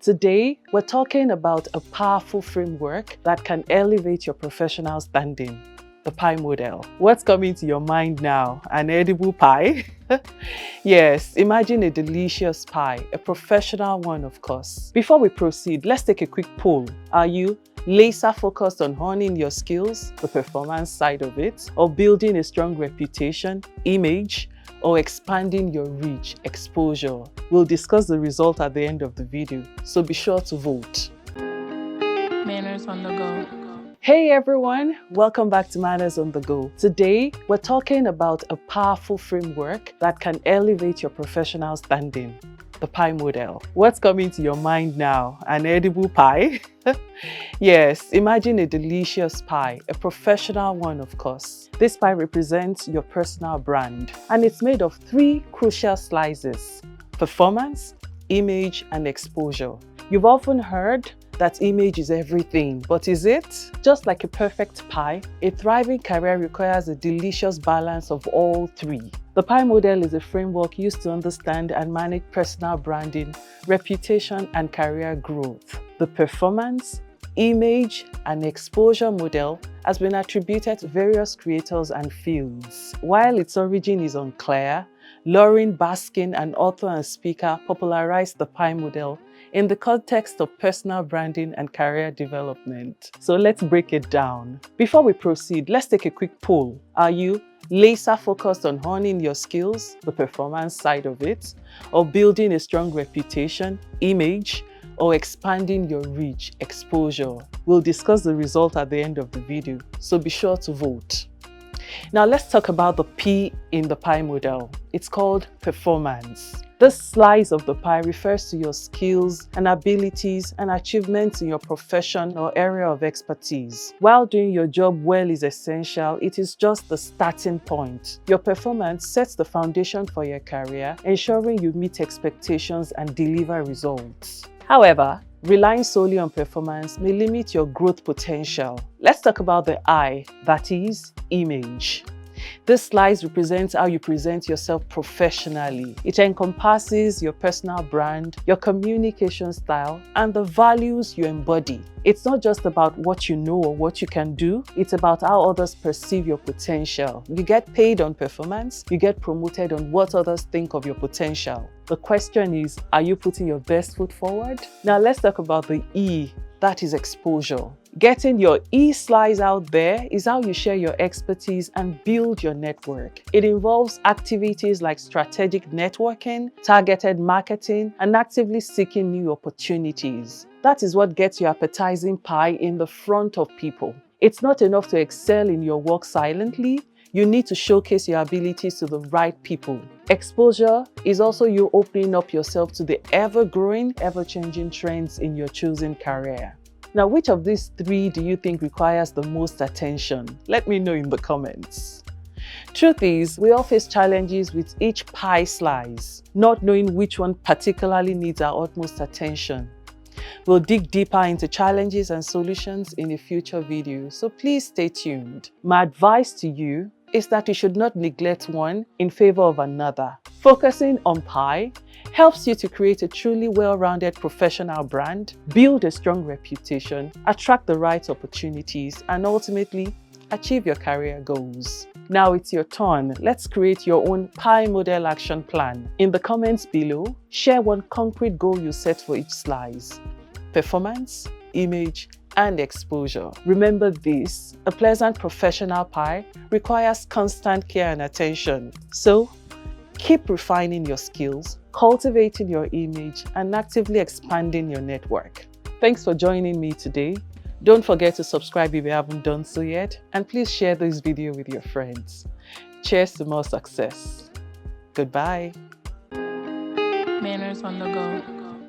Today, we're talking about a powerful framework that can elevate your professional standing, the pie model. What's coming to your mind now? An edible pie? Yes, imagine a delicious pie, a professional one, of course. Before we proceed, let's take a quick poll. Are you laser focused on honing your skills, the performance side of it, or building a strong reputation, image, or expanding your reach, exposure? We'll discuss the result at the end of the video, so be sure to vote. Manners on the Go. Hey everyone, welcome back to Manners on the Go. Today, we're talking about a powerful framework that can elevate your professional standing, the pie model. What's coming to your mind now? An edible pie? Yes, imagine a delicious pie, a professional one, of course. This pie represents your personal brand, and it's made of three crucial slices: performance, image, and exposure. You've often heard that image is everything, but is it? Just like a perfect pie, a thriving career requires a delicious balance of all three. The pie model is a framework used to understand and manage personal branding, reputation, and career growth. The performance, image, and exposure model has been attributed to various creators and fields. While its origin is unclear, Lauren Baskin, an author and speaker, popularized the pie model in the context of personal branding and career development. So let's break it down. Before we proceed, let's take a quick poll. Are you laser focused on honing your skills, the performance side of it, or building a strong reputation, image, or expanding your reach, exposure? We'll discuss the result at the end of the video, so be sure to vote. Now let's talk about the P in the pie model. It's called performance. This slice of the pie refers to your skills and abilities and achievements in your profession or area of expertise. While doing your job well is essential, it is just the starting point. Your performance sets the foundation for your career, ensuring you meet expectations and deliver results. However, relying solely on performance may limit your growth potential. Let's talk about the I, that is, image. This slide represents how you present yourself professionally. It encompasses your personal brand, your communication style, and the values you embody. It's not just about what you know or what you can do, it's about how others perceive your potential. You get paid on performance, you get promoted on what others think of your potential. The question is, are you putting your best foot forward? Now let's talk about the E, that is exposure. Getting your E-slice out there is how you share your expertise and build your network. It involves activities like strategic networking, targeted marketing, and actively seeking new opportunities. That is what gets your appetizing pie in the front of people. It's not enough to excel in your work silently. You need to showcase your abilities to the right people. Exposure is also you opening up yourself to the ever-growing, ever-changing trends in your chosen career. Now, which of these three do you think requires the most attention? Let me know in the comments. Truth is, we all face challenges with each pie slice, not knowing which one particularly needs our utmost attention. We'll dig deeper into challenges and solutions in a future video, so please stay tuned. My advice to you is that you should not neglect one in favor of another. Focusing on pie helps you to create a truly well-rounded professional brand, build a strong reputation, attract the right opportunities, and ultimately achieve your career goals. Now it's your turn. Let's create your own pie model action plan. In the comments below, share one concrete goal you set for each slice: performance, image, and exposure. Remember this, a pleasant professional pie requires constant care and attention. So, keep refining your skills, cultivating your image, and actively expanding your network. Thanks for joining me today. Don't forget to subscribe if you haven't done so yet, and please share this video with your friends. Cheers to more success. Goodbye. Manners on the Go.